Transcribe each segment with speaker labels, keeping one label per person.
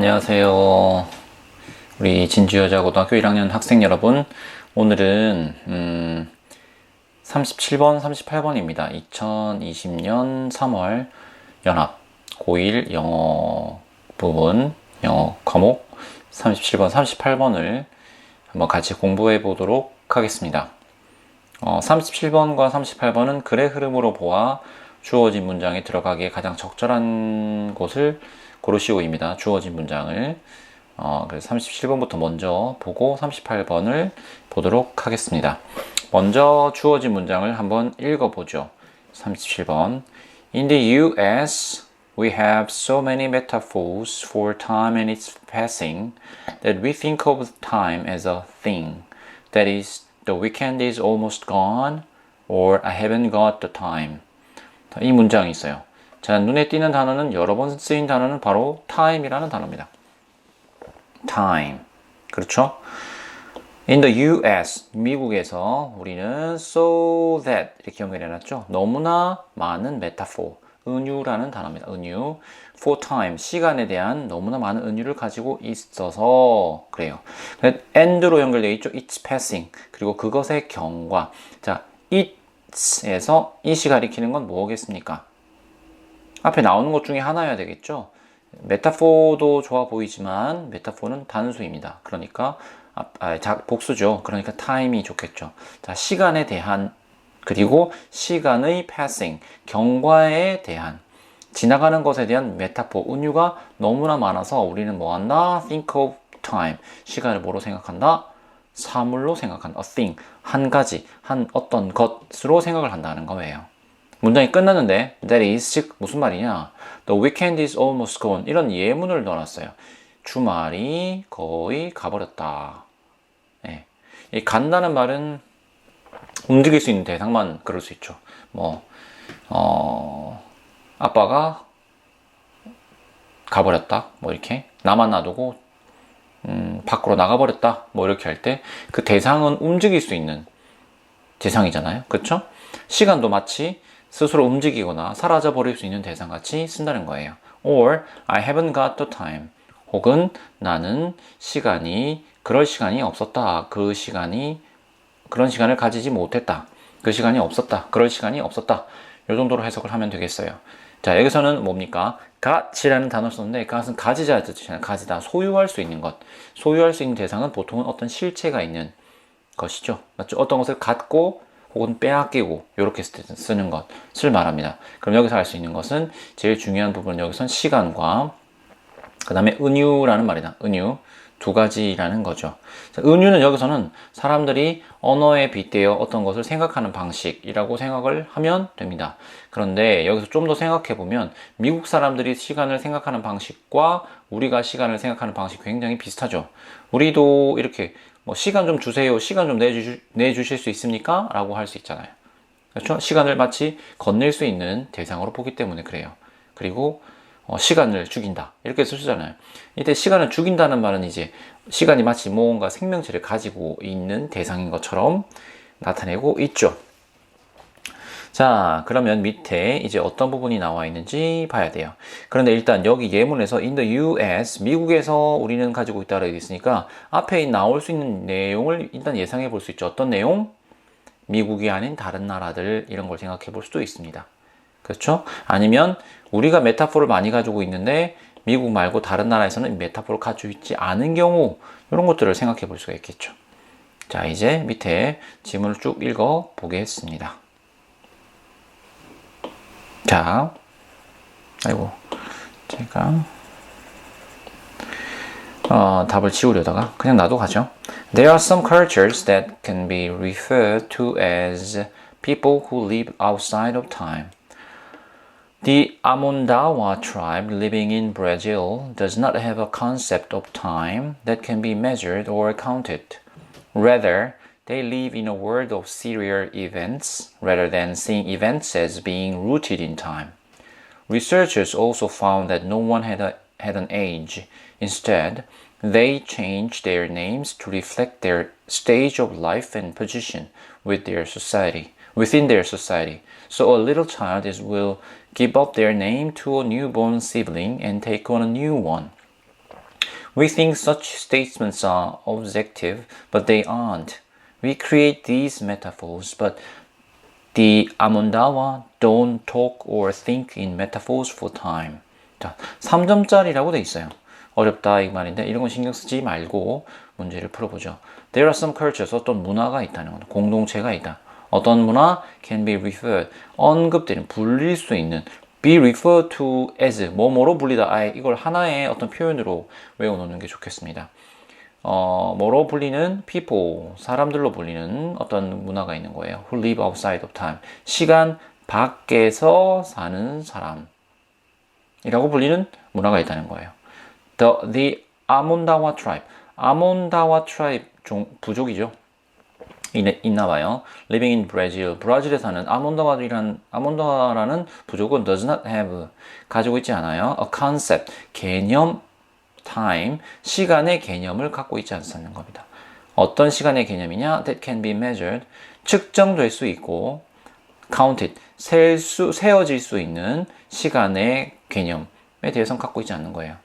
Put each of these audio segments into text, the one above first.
Speaker 1: 안녕하세요. 우리 진주여자고등학교 1학년 학생 여러분, 오늘은 37번, 38번입니다. 2020년 3월 연합 고1 영어 부분, 영어 과목 37번, 38번을 한번 같이 공부해 보도록 하겠습니다. 37번과 38번은 글의 흐름으로 보아 주어진 문장에 들어가기에 가장 적절한 곳을 고르시오입니다. 주어진 문장을. 그래서 37번부터 먼저 보고 38번을 보도록 하겠습니다. 먼저 주어진 문장을 한번 읽어보죠. 37번. In the US, we have so many metaphors for time and its passing that we think of time as a thing. That is, the weekend is almost gone, or I haven't got the time. 이 문장이 있어요. 자, 눈에 띄는 단어는 여러 번 쓰인 단어는 바로 time이라는 단어입니다. time. 그렇죠? In the US, 미국에서 우리는 so that 이렇게 연결해 놨죠. 너무나 많은 metaphor, 은유라는 단어입니다. 은유. for time, 시간에 대한 너무나 많은 은유를 가지고 있어서 그래요. and로 연결되어 있죠. it's passing. 그리고 그것의 경과. 자, it에서 it이 가리키는 건 뭐겠습니까? 앞에 나오는 것 중에 하나여야 되겠죠. 메타포도 좋아 보이지만 메타포는 단수입니다. 그러니까 복수죠. 그러니까 time이 좋겠죠. 자, 시간에 대한, 그리고 시간의 passing, 경과에 대한, 지나가는 것에 대한 메타포, 은유가 너무나 많아서 우리는 뭐 한다? think of time, 시간을 뭐로 생각한다? 사물로 생각한다. a thing, 한 가지, 한 어떤 것으로 생각을 한다는 거예요. 문장이 끝났는데 that is, 즉 무슨 말이냐? The weekend is almost gone. 이런 예문을 넣어놨어요. 주말이 거의 가버렸다. 네. 이 간다는 말은 움직일 수 있는 대상만 그럴 수 있죠. 아빠가 가버렸다. 뭐 이렇게 나만 놔두고 밖으로 나가버렸다. 뭐 이렇게 할 때 그 대상은 움직일 수 있는 대상이잖아요. 그렇죠? 시간도 마치 스스로 움직이거나 사라져 버릴 수 있는 대상같이 쓴다는 거예요. Or I haven't got the time. 혹은 나는 그럴 시간이 없었다. 그런 시간을 가지지 못했다. 그 시간이 없었다. 그럴 시간이 없었다. 이 정도로 해석을 하면 되겠어요. 자, 여기서는 뭡니까? got이라는 단어를 썼는데 got은 가지자 뜻이잖아요. 가지다. 소유할 수 있는 것. 소유할 수 있는 대상은 보통은 어떤 실체가 있는 것이죠. 맞죠? 어떤 것을 갖고 혹은 빼앗기고 이렇게 쓰는 것을 말합니다. 그럼 여기서 알 수 있는 것은 제일 중요한 부분은 여기선 시간과 그 다음에 은유라는 말이다. 은유 두 가지라는 거죠. 은유는 여기서는 사람들이 언어에 빗대어 어떤 것을 생각하는 방식이라고 생각을 하면 됩니다. 그런데 여기서 좀 더 생각해 보면 미국 사람들이 시간을 생각하는 방식과 우리가 시간을 생각하는 방식 굉장히 비슷하죠. 우리도 이렇게 시간 좀 주세요. 시간 좀 내주실 수 있습니까? 라고 할 수 있잖아요. 그렇죠? 시간을 마치 건넬 수 있는 대상으로 보기 때문에 그래요. 그리고 시간을 죽인다. 이렇게 쓰잖아요. 이때 시간을 죽인다는 말은 이제 시간이 마치 뭔가 생명체를 가지고 있는 대상인 것처럼 나타내고 있죠. 자, 그러면 밑에 이제 어떤 부분이 나와 있는지 봐야 돼요. 그런데 일단 여기 예문에서 in the US, 미국에서 우리는 가지고 있다고 되어 있으니까 앞에 나올 수 있는 내용을 일단 예상해 볼 수 있죠. 어떤 내용? 미국이 아닌 다른 나라들, 이런 걸 생각해 볼 수도 있습니다. 그렇죠? 아니면 우리가 메타포를 많이 가지고 있는데 미국 말고 다른 나라에서는 메타포를 가지고 있지 않은 경우, 이런 것들을 생각해 볼 수가 있겠죠. 자, 이제 밑에 지문을 쭉 읽어 보겠습니다. 자, 제가 답을 지우려다가 그냥 놔도 가죠. There are some cultures that can be referred to as people who live outside of time. The Amondawa tribe living in Brazil does not have a concept of time that can be measured or counted. Rather, they live in a world of serial events rather than seeing events as being rooted in time. Researchers also found that no one had an age. Instead, they changed their names to reflect their stage of life and position within their society. So a little child will give up their name to a newborn sibling and take on a new one. We think such statements are objective, but they aren't. We create these metaphors, but the Amondawa don't talk or think in metaphors for time. 자, 3점짜리라고 돼 있어요. 어렵다 이 말인데 이런 건 신경 쓰지 말고 문제를 풀어보죠. There are some cultures, 어떤 문화가 있다는 것, 공동체가 있다. 어떤 문화 can be referred, 언급되는, 불릴 수 있는, be referred to as, 뭐뭐로 불리다. 이걸 하나의 어떤 표현으로 외워놓는 게 좋겠습니다. 뭐로 불리는 people, 사람들로 불리는 어떤 문화가 있는 거예요. Who live outside of time, 시간 밖에서 사는 사람이라고 불리는 문화가 있다는 거예요. The Amondawa tribe, 아몬다와 트라이브 부족이죠. 있나 봐요. Living in Brazil, 브라질에 사는 아몬다와라는 부족은 does not have, 가지고 있지 않아요. A concept, 개념, time, 시간의 개념을 갖고 있지 않다는 겁니다. 어떤 시간의 개념이냐? That can be measured, 측정될 수 있고, counted, 세어질 수 있는 시간의 개념에 대해서는 갖고 있지 않는 거예요.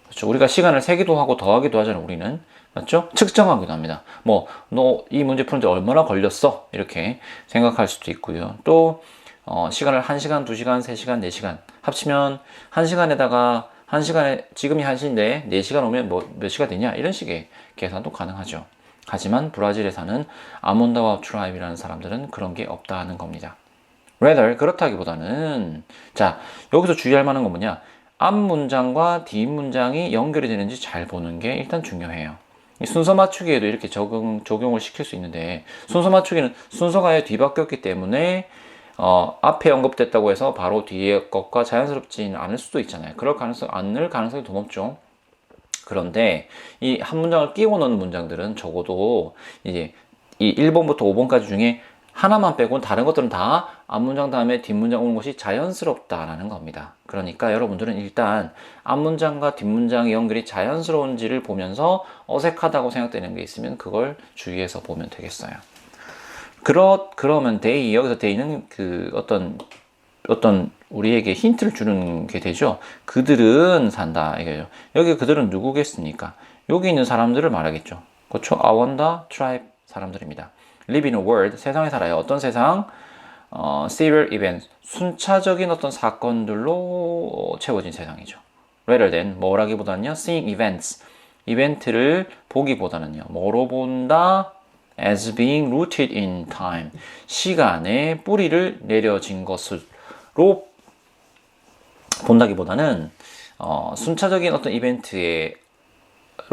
Speaker 1: 그렇죠? 우리가 시간을 세기도 하고 더하기도 하잖아요, 우리는. 맞죠? 측정하기도 합니다. 뭐, 너 이 문제 푸는데 얼마나 걸렸어? 이렇게 생각할 수도 있고요. 또, 시간을 1시간, 2시간, 3시간, 4시간 합치면 1시간에다가 1시간에, 지금이 1시인데 4시간 오면 몇 시가 되냐? 이런 식의 계산도 가능하죠. 하지만 브라질에 사는 아몬다와 트라이브라는 사람들은 그런 게 없다는 겁니다. rather, 그렇다기보다는, 자, 여기서 주의할 만한 건 뭐냐? 앞 문장과 뒷 문장이 연결이 되는지 잘 보는 게 일단 중요해요. 이 순서 맞추기에도 이렇게 적용을 시킬 수 있는데, 순서 맞추기는 순서가 뒤바뀌었기 때문에 앞에 언급됐다고 해서 바로 뒤에 것과 자연스럽지는 않을 수도 있잖아요. 않을 가능성이 더 높죠. 그런데 이 한 문장을 끼워 넣는 문장들은 적어도 이제 이 1번부터 5번까지 중에 하나만 빼고는 다른 것들은 다 앞문장 다음에 뒷문장 오는 것이 자연스럽다라는 겁니다. 그러니까 여러분들은 일단 앞문장과 뒷문장의 연결이 자연스러운지를 보면서 어색하다고 생각되는 게 있으면 그걸 주의해서 보면 되겠어요. 그러면 they, 여기서 they는 그 어떤 우리에게 힌트를 주는 게 되죠. 그들은 산다 이거죠. 여기 그들은 누구겠습니까? 여기 있는 사람들을 말하겠죠. 그렇죠? 아원다 트라이브 사람들입니다. Live in a world, 세상에 살아요. 어떤 세상? serial events, 순차적인 어떤 사건들로 채워진 세상이죠. Rather than, 뭐라기보다는요, seeing events, 이벤트를 보기보다는요, 뭐로 본다? As being rooted in time, 시간에 뿌리를 내려진 것으로 본다기보다는 순차적인 어떤 이벤트로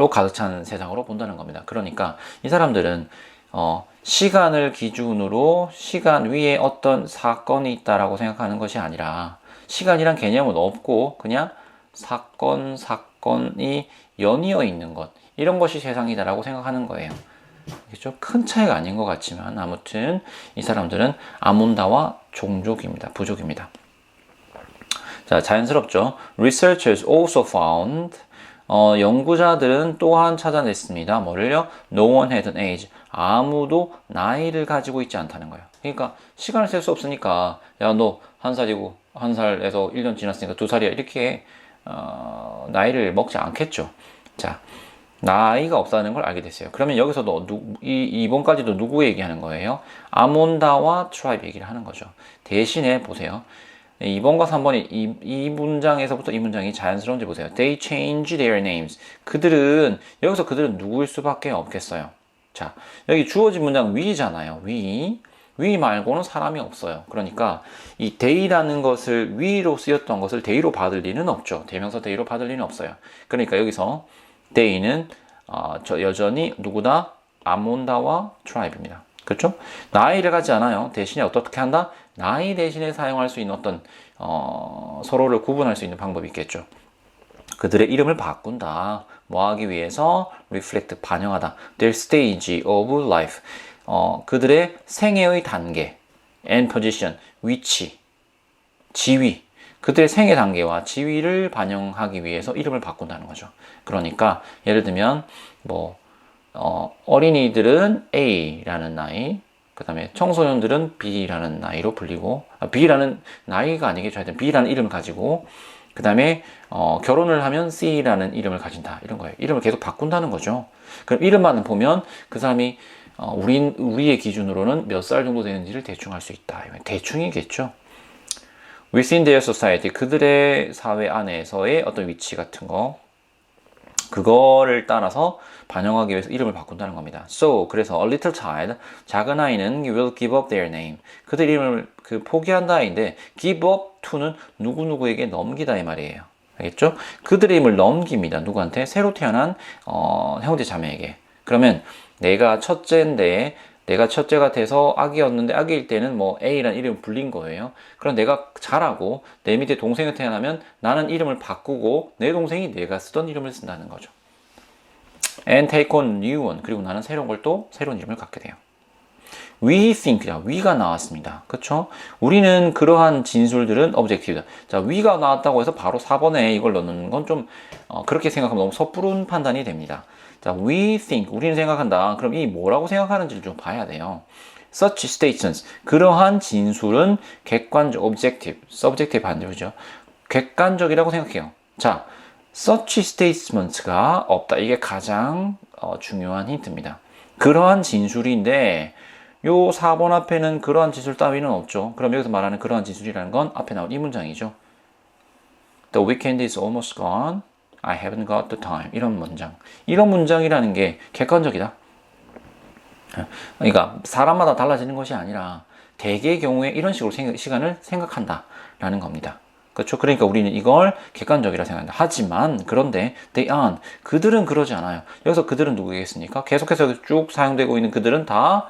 Speaker 1: 가득 찬 세상으로 본다는 겁니다. 그러니까 이 사람들은 시간을 기준으로 시간 위에 어떤 사건이 있다라고 생각하는 것이 아니라 시간이란 개념은 없고 그냥 사건이 연이어 있는 것, 이런 것이 세상이다라고 생각하는 거예요. 그렇죠? 큰 차이가 아닌 것 같지만 아무튼 이 사람들은 아몬다와 부족입니다. 자, 자연스럽죠. Researchers also found, 연구자들은 또한 찾아냈습니다. 뭐를요? No one had an age. 아무도 나이를 가지고 있지 않다는 거예요. 그러니까 시간을 셀 수 없으니까 야, 너 1살이고 1살에서 1년 지났으니까 2살이야 이렇게 나이를 먹지 않겠죠. 자, 나이가 없다는 걸 알게 됐어요. 그러면 여기서도 이 2번까지도 누구 얘기하는 거예요? 아몬다와 트라이브 얘기를 하는 거죠. 대신에 보세요. 2번과 3번이 이 문장에서부터 이 문장이 자연스러운지 보세요. They change their names. 여기서 그들은 누구일 수밖에 없겠어요. 자, 여기 주어진 문장 위잖아요. 위 말고는 사람이 없어요. 그러니까 이 they라는 것을 위로 쓰였던 것을 they로 받을 리는 없죠. 대명사 they로 받을 리는 없어요. 그러니까 여기서 they는 여전히 누구다? 아몬다와 트라이브입니다. 그렇죠? 나이를 가지 않아요. 대신에 어떻게 한다? 나이 대신에 사용할 수 있는 어떤 서로를 구분할 수 있는 방법이 있겠죠. 그들의 이름을 바꾼다. 뭐 하기 위해서? reflect, 반영하다. their stage of life. 그들의 생애의 단계, and position, 위치, 지위. 그들의 생애 단계와 지위를 반영하기 위해서 이름을 바꾼다는 거죠. 그러니까 예를 들면 어린이들은 A라는 나이, 그 다음에 청소년들은 B라는 나이로 불리고, B라는 나이가 아니겠죠. 하여튼 B라는 이름을 가지고 그 다음에 결혼을 하면 C라는 이름을 가진다 이런 거예요. 이름을 계속 바꾼다는 거죠. 그럼 이름만 보면 그 사람이 우리의 기준으로는 몇 살 정도 되는지를 대충 알 수 있다. 대충이겠죠. Within their society, 그들의 사회 안에서의 어떤 위치 같은 거, 그거를 따라서 반영하기 위해서 이름을 바꾼다는 겁니다. So, 그래서 a little child, 작은 아이는 will give up their name. 그들 이름을 포기한다인데 give up to는 누구누구에게 넘기다 이 말이에요. 알겠죠? 그들의 이름을 넘깁니다. 누구한테? 새로 태어난 형제 자매에게. 그러면 내가 첫째인데 내가 첫째가 돼서 아기였는데 아기일 때는 뭐 A라는 이름을 불린 거예요. 그럼 내가 자라고 내 밑에 동생이 태어나면 나는 이름을 바꾸고 내 동생이 내가 쓰던 이름을 쓴다는 거죠. And take on new one. 그리고 나는 새로운 걸 또 새로운 이름을 갖게 돼요. We think. 자, we가 나왔습니다. 그쵸? 우리는 그러한 진술들은 objective다. 자, we가 나왔다고 해서 바로 4번에 이걸 넣는 건 좀 그렇게 생각하면 너무 섣부른 판단이 됩니다. 자, we think, 우리는 생각한다. 그럼 이 뭐라고 생각하는지를 좀 봐야 돼요. Such statements, 그러한 진술은 객관적, objective, subjective 반대로죠. 객관적이라고 생각해요. 자, such statements가 없다. 이게 가장 중요한 힌트입니다. 그러한 진술인데 요 4번 앞에는 그러한 진술 따위는 없죠. 그럼 여기서 말하는 그러한 진술이라는 건 앞에 나온 이 문장이죠. The weekend is almost gone. I haven't got the time. 이런 문장. 이런 문장이라는 게 객관적이다. 그러니까 사람마다 달라지는 것이 아니라 대개의 경우에 이런 식으로 시간을 생각한다 라는 겁니다. 그렇죠? 그러니까 우리는 이걸 객관적이라 생각한다. 하지만 그런데 they aren't. 그들은 그러지 않아요. 여기서 그들은 누구겠습니까? 계속해서 쭉 사용되고 있는 그들은 다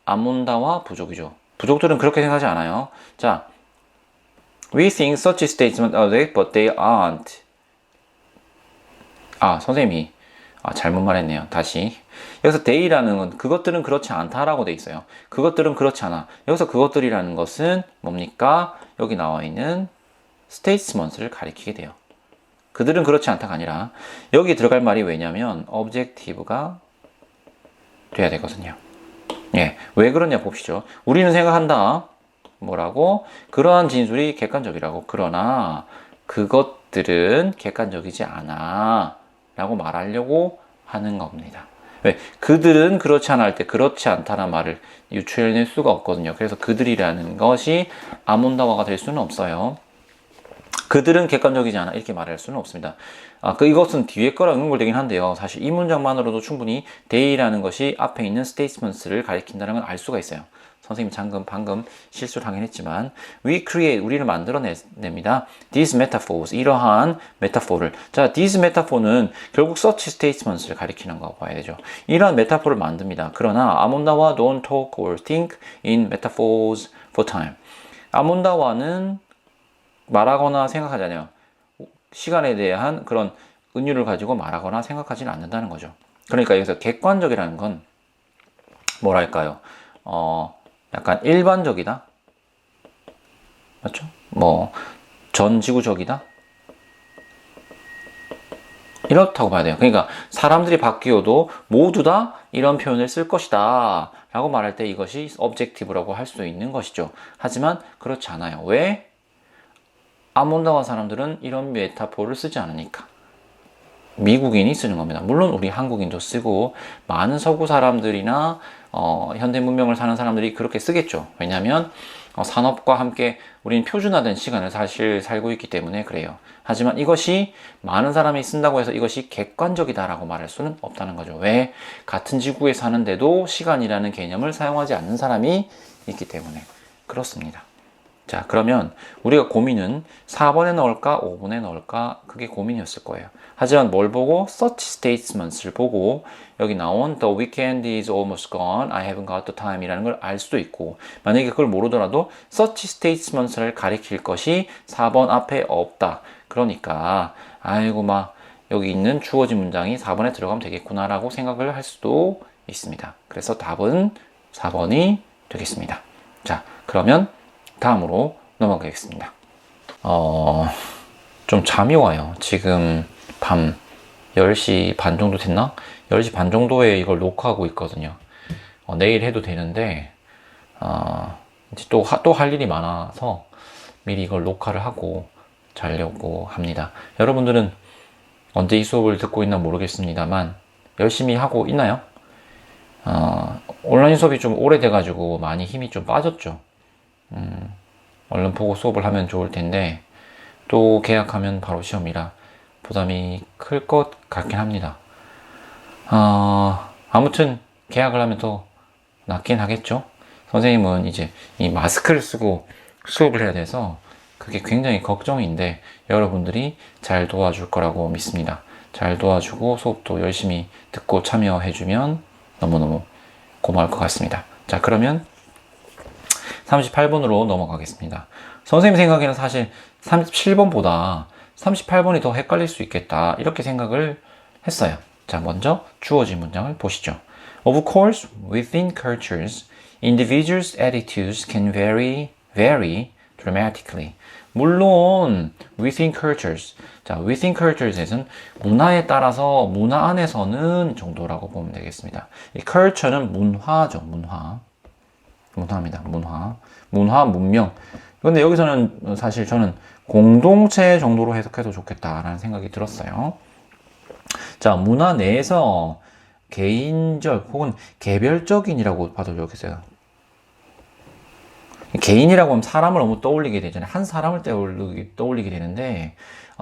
Speaker 1: 아몬다와 부족이죠. 부족들은 그렇게 생각하지 않아요. 자, we think such statements are right, but they aren't. 선생님이 잘못 말했네요. 다시. 여기서 they라는 건 그것들은 그렇지 않다라고 돼 있어요. 그것들은 그렇지 않아. 여기서 그것들이라는 것은 뭡니까? 여기 나와 있는 statements를 가리키게 돼요. 그들은 그렇지 않다가 아니라 여기 들어갈 말이 왜냐면 objective가 돼야 되거든요. 예, 왜 그러냐 봅시죠. 우리는 생각한다. 뭐라고? 그러한 진술이 객관적이라고. 그러나 그것들은 객관적이지 않아 라고 말하려고 하는 겁니다. 왜? 그들은 그렇지 않아 할 때 그렇지 않다는 말을 유추해낼 수가 없거든요. 그래서 그들이라는 것이 아몬다와가 될 수는 없어요. 그들은 객관적이지 않아 이렇게 말할 수는 없습니다. 이것은 뒤에 거라 응용되긴 한데요. 사실 이 문장만으로도 충분히 they라는 것이 앞에 있는 statements를 가리킨다는 걸 알 수가 있어요. 선생님이 방금 실수를 하긴 했지만 we create, 우리를 만들어냅니다. These metaphors, 이러한 메타포를. 자, these metaphor는 결국 such statements를 가리키는 거 봐야 되죠. 이러한 메타포를 만듭니다. 그러나 아몬다와 don't talk or think in metaphors for time. 아몬다와는 말하거나 생각하지 않아요. 시간에 대한 그런 은유를 가지고 말하거나 생각하지는 않는다는 거죠. 그러니까 여기서 객관적이라는 건 뭐랄까요? 약간 일반적이다? 맞죠? 전지구적이다? 이렇다고 봐야 돼요. 그러니까 사람들이 바뀌어도 모두 다 이런 표현을 쓸 것이다 라고 말할 때 이것이 objective라고 할 수 있는 것이죠. 하지만 그렇지 않아요. 왜? 아몬다와 사람들은 이런 메타포를 쓰지 않으니까. 미국인이 쓰는 겁니다. 물론 우리 한국인도 쓰고 많은 서구 사람들이나 현대 문명을 사는 사람들이 그렇게 쓰겠죠. 왜냐하면 산업과 함께 우리는 표준화된 시간을 사실 살고 있기 때문에 그래요. 하지만 이것이 많은 사람이 쓴다고 해서 이것이 객관적이다라고 말할 수는 없다는 거죠. 왜? 같은 지구에 사는데도 시간이라는 개념을 사용하지 않는 사람이 있기 때문에 그렇습니다. 자, 그러면 우리가 고민은 4번에 넣을까 5번에 넣을까 그게 고민이었을 거예요. 하지만 뭘 보고? Such statements를 보고 여기 나온 The weekend is almost gone, I haven't got the time 이라는 걸 알 수도 있고, 만약에 그걸 모르더라도 Such statements를 가리킬 것이 4번 앞에 없다. 그러니까 아이고 막 여기 있는 주어진 문장이 4번에 들어가면 되겠구나 라고 생각을 할 수도 있습니다. 그래서 답은 4번이 되겠습니다. 자, 그러면 다음으로 넘어가겠습니다. 좀 잠이 와요. 지금 밤 10시 반 정도 됐나? 10시 반 정도에 이걸 녹화하고 있거든요. 내일 해도 되는데, 이제 또 할 일이 많아서 미리 이걸 녹화를 하고 자려고 합니다. 여러분들은 언제 이 수업을 듣고 있나 모르겠습니다만 열심히 하고 있나요? 온라인 수업이 좀 오래돼가지고 많이 힘이 좀 빠졌죠. 얼른 보고 수업을 하면 좋을 텐데 또 계약하면 바로 시험이라 부담이 클 것 같긴 합니다. 아무튼 계약을 하면 더 낫긴 하겠죠. 선생님은 이제 이 마스크를 쓰고 수업을 해야 돼서 그게 굉장히 걱정인데 여러분들이 잘 도와줄 거라고 믿습니다. 잘 도와주고 수업도 열심히 듣고 참여해주면 너무너무 고마울 것 같습니다. 자, 그러면 38번으로 넘어가겠습니다. 선생님 생각에는 사실 37번보다 38번이 더 헷갈릴 수 있겠다 이렇게 생각을 했어요. 자, 먼저 주어진 문장을 보시죠. Of course, within cultures, individuals' attitudes can vary dramatically. 물론 within cultures, 자, within cultures에서는 문화에 따라서 문화 안에서는 정도라고 보면 되겠습니다. 이 culture는 문화죠, 문화입니다. 문화, 문명. 근데 여기서는 사실 저는 공동체 정도로 해석해도 좋겠다라는 생각이 들었어요. 자, 문화 내에서 개인적 혹은 개별적인이라고 봐도 좋겠어요. 개인이라고 하면 사람을 너무 떠올리게 되잖아요. 한 사람을 떠올리게 되는데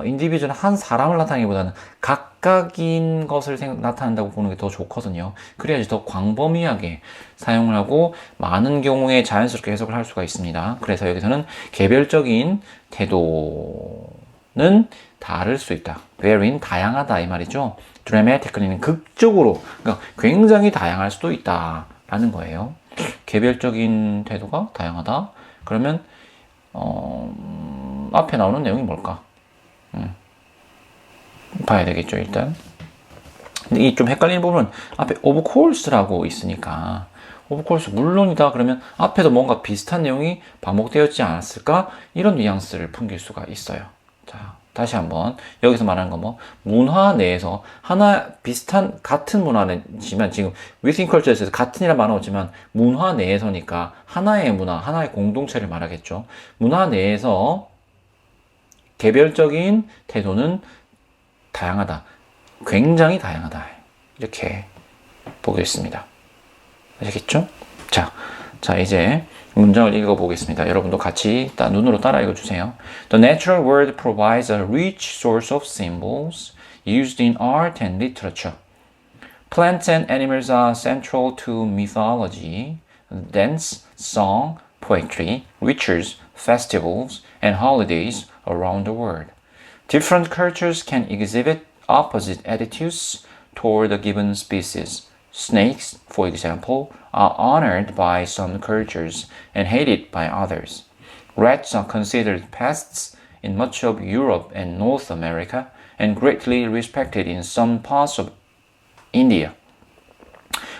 Speaker 1: 인디비주얼은 한 사람을 나타내기보다는 각각인 것을 나타낸다고 보는 게 더 좋거든요. 그래야지 더 광범위하게 사용을 하고 많은 경우에 자연스럽게 해석을 할 수가 있습니다. 그래서 여기서는 개별적인 태도는 다를 수 있다. vary는 다양하다 이 말이죠. dramatically는 극적으로, 그러니까 굉장히 다양할 수도 있다라는 거예요. 개별적인 태도가 다양하다. 그러면 앞에 나오는 내용이 뭘까? 봐야 되겠죠, 일단. 근데 이 좀 헷갈리는 부분은 앞에 of course라고 있으니까 of course 물론이다 그러면 앞에도 뭔가 비슷한 내용이 반복되었지 않았을까? 이런 뉘앙스를 풍길 수가 있어요. 자, 다시 한번 여기서 말하는 건 뭐 문화 내에서 하나 비슷한 같은 문화지만 지금 within culture에서 같은이란 말은 없지만 문화 내에서니까 하나의 문화, 하나의 공동체를 말하겠죠. 문화 내에서 개별적인 태도는 다양하다. 굉장히 다양하다. 이렇게 보겠습니다. 아시겠죠? 자, 이제 문장을 읽어보겠습니다. 여러분도 같이 눈으로 따라 읽어주세요. The natural world provides a rich source of symbols used in art and literature. Plants and animals are central to mythology, dance, song, poetry, rituals, festivals, and holidays around the world. Different cultures can exhibit opposite attitudes toward a given species. Snakes, for example, are honored by some cultures and hated by others. Rats are considered pests in much of Europe and North America and greatly respected in some parts of India.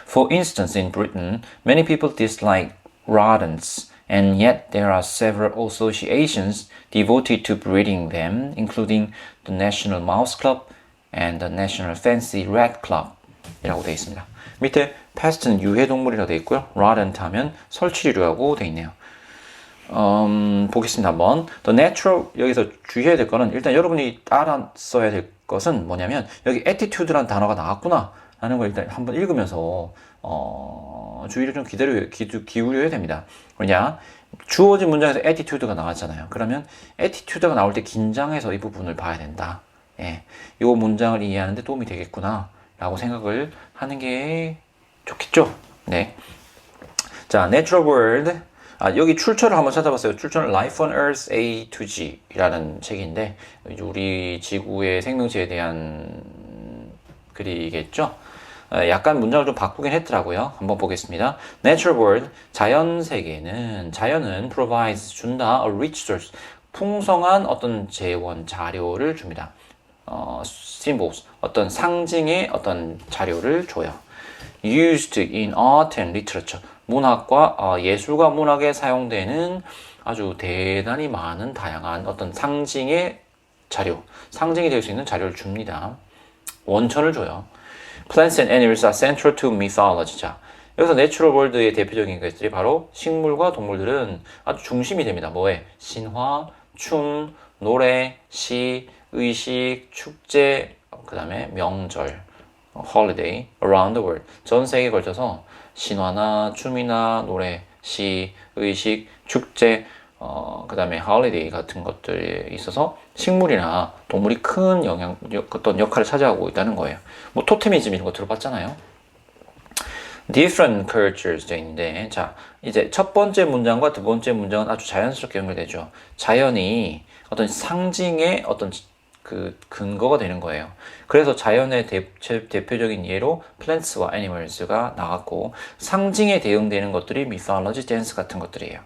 Speaker 1: For instance, in Britain, many people dislike rodents, and yet there are several associations devoted to breeding them, including the National Mouse Club and the National Fancy Rat Club 이라고 되어 있습니다. 밑에 pest는 유해동물이라고 되어 있고요. rodent 하면 설치류라고 되어 있네요. 보겠습니다. 한번 The natural, 여기서 주의해야 될 거는 일단 여러분이 따라 써야 될 것은 뭐냐면 여기 attitude라는 단어가 나왔구나 라는 걸 일단 한번 읽으면서 주의를 좀 기울여야 됩니다. 왜냐, 주어진 문장에서 attitude가 나왔잖아요. 그러면 attitude가 나올 때 긴장해서 이 부분을 봐야 된다. 예, 이 문장을 이해하는데 도움이 되겠구나 라고 생각을 하는 게 좋겠죠. 네. 자, Natural World. 여기 출처를 한번 찾아봤어요. 출처는 Life on Earth A to G 라는 책인데 우리 지구의 생명체에 대한 글이겠죠. 약간 문장을 좀 바꾸긴 했더라고요. 한번 보겠습니다. Natural world, 자연 세계는, 자연은 provides, 준다, a rich source, 풍성한 어떤 재원, 자료를 줍니다. symbols, 어떤 상징의 어떤 자료를 줘요. used in art and literature, 문학과 예술과 문학에 사용되는 아주 대단히 많은 다양한 어떤 상징의 자료, 상징이 될 수 있는 자료를 줍니다. 원천을 줘요. Plants and animals are central to mythology. 자, 여기서 내추럴 월드의 대표적인 것들이 바로 식물과 동물들은 아주 중심이 됩니다. 뭐에? 신화, 춤, 노래, 시, 의식, 축제, 그 다음에 명절, holiday, around the world. 전 세계에 걸쳐서 신화나 춤이나 노래, 시, 의식, 축제, 그 다음에 holiday 같은 것들에 있어서 식물이나 동물이 큰 어떤 역할을 차지하고 있다는 거예요. 뭐 토테미즘 이런 거 들어봤잖아요. different cultures 돼 있는데, 자, 이제 첫 번째 문장과 두 번째 문장은 아주 자연스럽게 연결되죠. 자연이 어떤 상징의 어떤 그 근거가 되는 거예요. 그래서 자연의 대표적인 예로 plants와 animals가 나왔고, 상징에 대응되는 것들이 mythology, dance 같은 것들이에요.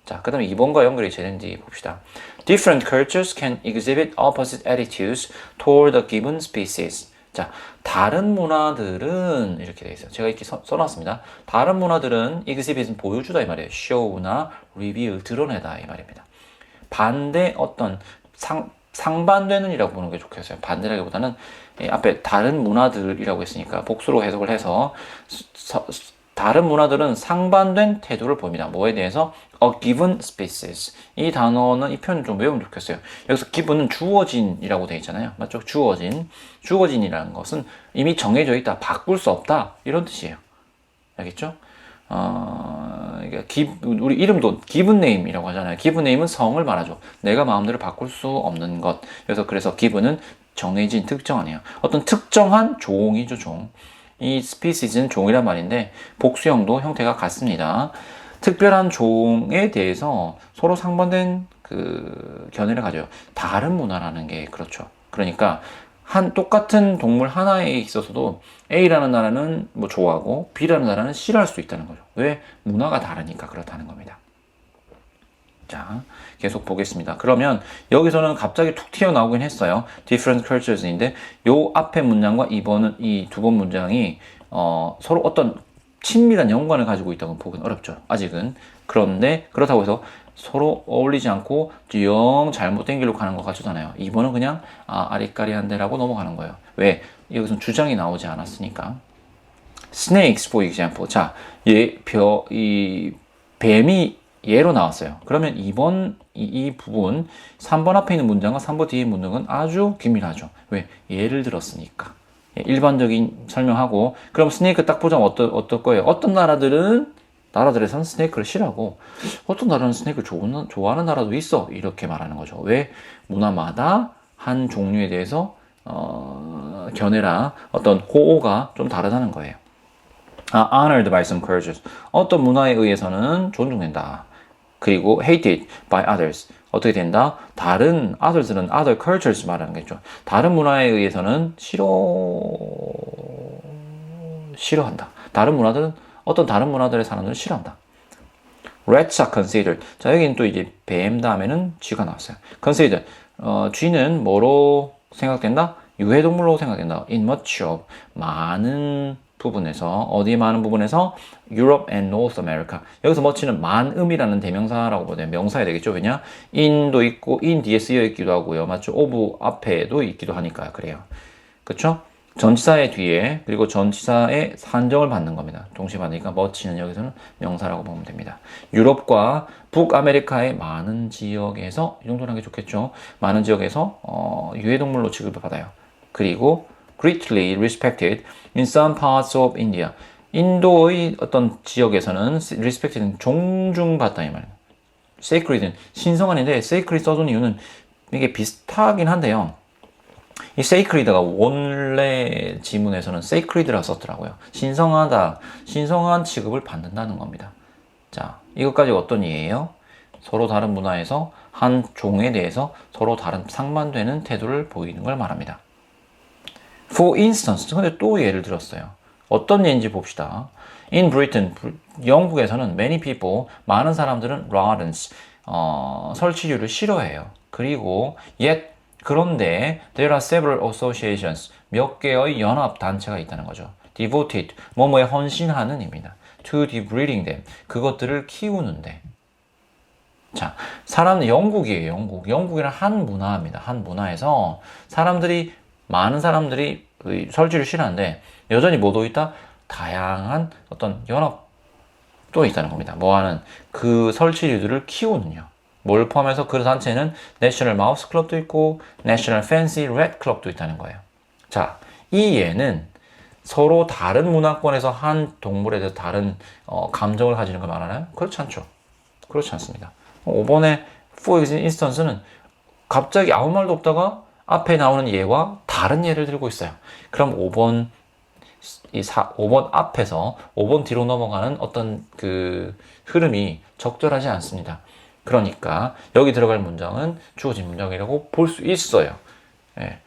Speaker 1: 자, 그 다음에 2번과 연결이 되는지 봅시다. Different cultures can exhibit opposite attitudes toward a given species. 자, 다른 문화들은 이렇게 되어 있어요. 제가 이렇게 써놨습니다. 다른 문화들은 exhibit은 보여주다 이 말이에요. show나 reveal, 드러내다 이 말입니다. 반대 어떤 상반되는 이라고 보는 게 좋겠어요. 반대라기보다는 앞에 다른 문화들이라고 했으니까 복수로 해석을 해서 다른 문화들은 상반된 태도를 보입니다. 뭐에 대해서? A given species. 이 단어는 이 표현 좀 외우면 좋겠어요. 여기서 given은 주어진이라고 되어 있잖아요. 맞죠? 주어진. 주어진이라는 것은 이미 정해져 있다. 바꿀 수 없다. 이런 뜻이에요. 알겠죠? 우리 이름도 given name이라고 하잖아요. given name은 성을 말하죠. 내가 마음대로 바꿀 수 없는 것. 그래서 given은 정해진, 특정하네요. 어떤 특정한 종이죠, 종. 이 species는 종이란 말인데 복수형도 형태가 같습니다. 특별한 종에 대해서 서로 상반된 그 견해를 가져요. 다른 문화라는 게 그렇죠. 그러니까 똑같은 동물 하나에 있어서도 A라는 나라는 뭐 좋아하고 B라는 나라는 싫어할 수 있다는 거죠. 왜? 문화가 다르니까 그렇다는 겁니다. 자, 계속 보겠습니다. 그러면 여기서는 갑자기 툭 튀어나오긴 했어요. different cultures인데 요 앞에 문장과 이번은 이 두 번 문장이 서로 어떤 친밀한 연관을 가지고 있다고 보기는 어렵죠. 아직은. 그런데 그렇다고 해서 서로 어울리지 않고 영 잘못된 길로 가는 것 같잖아요. 이번은 그냥 아리까리한데라고 넘어가는 거예요. 왜? 여기서 주장이 나오지 않았으니까. snakes, for example. 자, 이 뱀이 예로 나왔어요. 그러면 이 부분 3번 앞에 있는 문장과 3번 뒤에 있는 문장은 아주 긴밀하죠. 왜? 예를 들었으니까. 일반적인 설명하고 그럼 스네이크 딱 보자면 어떨 거예요? 어떤 나라들에서는 스네이크를 싫어하고 어떤 나라는 스네이크를 좋아하는 나라도 있어. 이렇게 말하는 거죠. 왜? 문화마다 한 종류에 대해서 견해라 어떤 호호가 좀 다르다는 거예요. honored by some cultures. 어떤 문화에 의해서는 존중된다. 그리고 hated by others. 어떻게 된다? 다른 others는 other cultures 말하는 거죠. 다른 문화에 의해서는 싫어한다. 어떤 다른 문화들의 사람들은 싫어한다. rats are considered. 자, 여기는 또 이제 뱀 다음에는 쥐가 나왔어요. considered. 쥐는 뭐로 생각된다? 유해동물로 생각된다. in much of. 많은 부분에서 어디 많은 부분에서 Europe and North America. 여기서 much는 만음이라는 대명사라고 보면 명사야 되겠죠. 왜냐? in도 있고 in 뒤에 쓰여 있기도 하고요. 맞죠? of 앞에도 있기도 하니까 그래요. 그렇죠? 전치사의 뒤에 그리고 전치사의 산정을 받는 겁니다. 동시에 받으니까 much는 여기서는 명사라고 보면 됩니다. 유럽과 북아메리카의 많은 지역에서 이 정도는 하는 게 좋겠죠. 많은 지역에서 유해동물로 취급을 받아요. 그리고 greatly respected in some parts of India. 인도의 어떤 지역에서는 respected는 존중받다 이 말이에요. sacred는 신성한인데 sacred 써준 이유는 이게 비슷하긴 한데요. 이 sacred가 원래 지문에서는 sacred라고 썼더라고요. 신성하다, 신성한 취급을 받는다는 겁니다. 자, 이것까지 어떤 이해예요? 서로 다른 문화에서 한 종에 대해서 서로 다른 상반되는 태도를 보이는 걸 말합니다. For instance, 근데 또 예를 들었어요. 어떤 예인지 봅시다. In Britain, 영국에서는 many people, 많은 사람들은 rodents, 설치류를 싫어해요. 그리고 yet, 그런데 there are several associations, 몇 개의 연합 단체가 있다는 거죠. Devoted, 뭐뭐에 헌신하는 입니다. To breeding them, 그것들을 키우는데. 자, 영국이에요. 영국이란 한 문화입니다. 한 문화에서 많은 사람들이 설치를 싫어하는데 여전히 뭐도 있다? 다양한 어떤 연합도 있다는 겁니다. 뭐하는 그 설치류들을 키우는요. 뭘 포함해서 그 단체는 내셔널 마우스 클럽도 있고 내셔널 팬시 렛 클럽도 있다는 거예요. 자, 이 예는 서로 다른 문화권에서 한 동물에 대해서 다른 감정을 가지는 걸 말하나요? 그렇지 않죠. 그렇지 않습니다. 5번의 for instance는 갑자기 아무 말도 없다가 앞에 나오는 예와 다른 예를 들고 있어요. 그럼 5번 5번 앞에서 5번 뒤로 넘어가는 어떤 그 흐름이 적절하지 않습니다. 그러니까 여기 들어갈 문장은 주어진 문장이라고 볼 수 있어요. 예.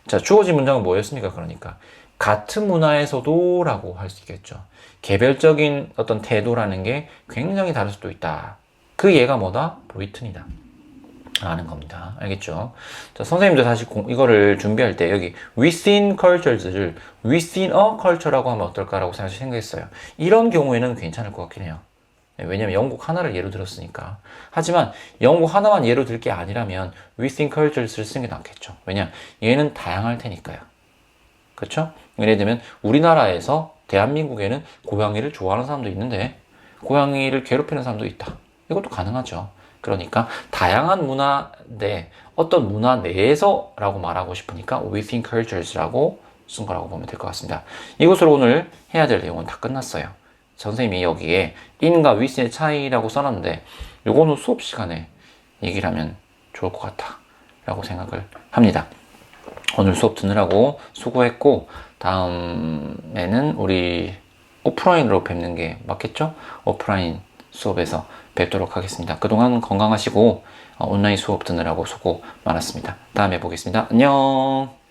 Speaker 1: 자, 주어진 문장은 뭐였습니까? 그러니까 같은 문화에서도 라고 할 수 있겠죠. 개별적인 어떤 태도라는 게 굉장히 다를 수도 있다. 그 예가 뭐다? 브리튼이다 라는 겁니다. 알겠죠? 자, 선생님도 사실 이거를 준비할 때 여기 within cultures를 within a culture라고 하면 어떨까라고 사실 생각했어요. 이런 경우에는 괜찮을 것 같긴 해요. 왜냐면 영국 하나를 예로 들었으니까. 하지만 영국 하나만 예로 들 게 아니라면 within cultures를 쓰는 게 낫겠죠. 왜냐? 얘는 다양할 테니까요. 그렇죠? 예를 들면 우리나라에서 대한민국에는 고양이를 좋아하는 사람도 있는데 고양이를 괴롭히는 사람도 있다. 이것도 가능하죠. 그러니까 다양한 문화인데 어떤 문화 내에서라고 말하고 싶으니까 within cultures라고 쓴 거라고 보면 될 것 같습니다. 이것으로 오늘 해야 될 내용은 다 끝났어요. 선생님이 여기에 in과 with의 차이라고 써놨는데 요거는 수업 시간에 얘기를 하면 좋을 것 같다 라고 생각을 합니다. 오늘 수업 듣느라고 수고했고 다음에는 우리 오프라인으로 뵙는 게 맞겠죠? 오프라인 수업에서 뵙도록 하겠습니다. 그동안 건강하시고 온라인 수업 듣느라고 수고 많았습니다. 다음에 보겠습니다. 안녕.